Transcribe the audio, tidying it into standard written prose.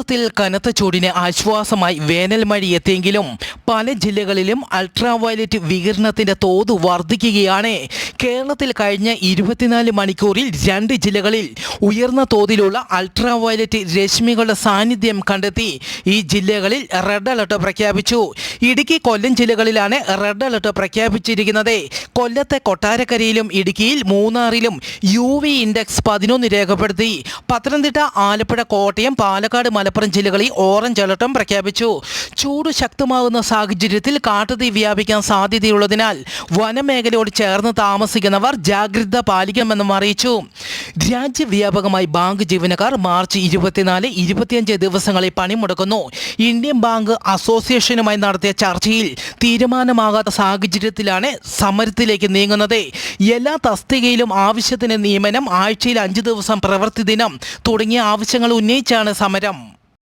കേരളത്തിൽ കനത്ത ചൂടിന് ആശ്വാസമായി വേനൽ മഴ എത്തിയെങ്കിലും പല ജില്ലകളിലും അൾട്രാവയലറ്റ് വികിരണത്തിന്റെ തോത് വർദ്ധിക്കുകയാണ്. കേരളത്തിൽ കഴിഞ്ഞ 24 മണിക്കൂറിൽ 2 ജില്ലകളിൽ ഉയർന്ന തോതിലുള്ള അൾട്രാവയലറ്റ് രശ്മികളുടെ സാന്നിധ്യം കണ്ടെത്തി. ഈ ജില്ലകളിൽ റെഡ് അലർട്ട് പ്രഖ്യാപിച്ചു. ഇടുക്കി, കൊല്ലം ജില്ലകളിലാണ് റെഡ് അലർട്ട് പ്രഖ്യാപിച്ചിരിക്കുന്നത്. കൊല്ലത്തെ കൊട്ടാരക്കരയിലും ഇടുക്കിയിൽ മൂന്നാറിലും UV ഇൻഡെക്സ് 11 രേഖപ്പെടുത്തി. പത്തനംതിട്ട, ആലപ്പുഴ, കോട്ടയം, പാലക്കാട്, മലപ്പുറം ജില്ലകളിൽ ഓറഞ്ച് അലർട്ടും പ്രഖ്യാപിച്ചു. ചൂട് ശക്തമാകുന്ന സാഹചര്യത്തിൽ കാട്ടുതീ വ്യാപിക്കാൻ സാധ്യതയുള്ളതിനാൽ വനമേഖലയോട് ചേർന്ന് താമസിക്കുന്നവർ ജാഗ്രത പാലിക്കണമെന്നും അറിയിച്ചു. രാജ്യവ്യാപകമായി ബാങ്ക് ജീവനക്കാർ മാർച്ച് 24, 25 ദിവസങ്ങളിൽ പണിമുടക്കുന്നു. ഇന്ത്യൻ ബാങ്ക് അസോസിയേഷനുമായി നടത്തിയ ചർച്ചയിൽ തീരുമാനമാകാത്ത സാഹചര്യത്തിലാണ് സമരത്തിലേക്ക് നീങ്ങുന്നത്. എല്ലാ തസ്തികയിലും ആവശ്യത്തിന് നിയമനം, ആഴ്ചയിൽ 5 ദിവസം പ്രവൃത്തി ദിനം തുടങ്ങിയ ആവശ്യങ്ങൾ ഉന്നയിച്ചാണ് സമരം.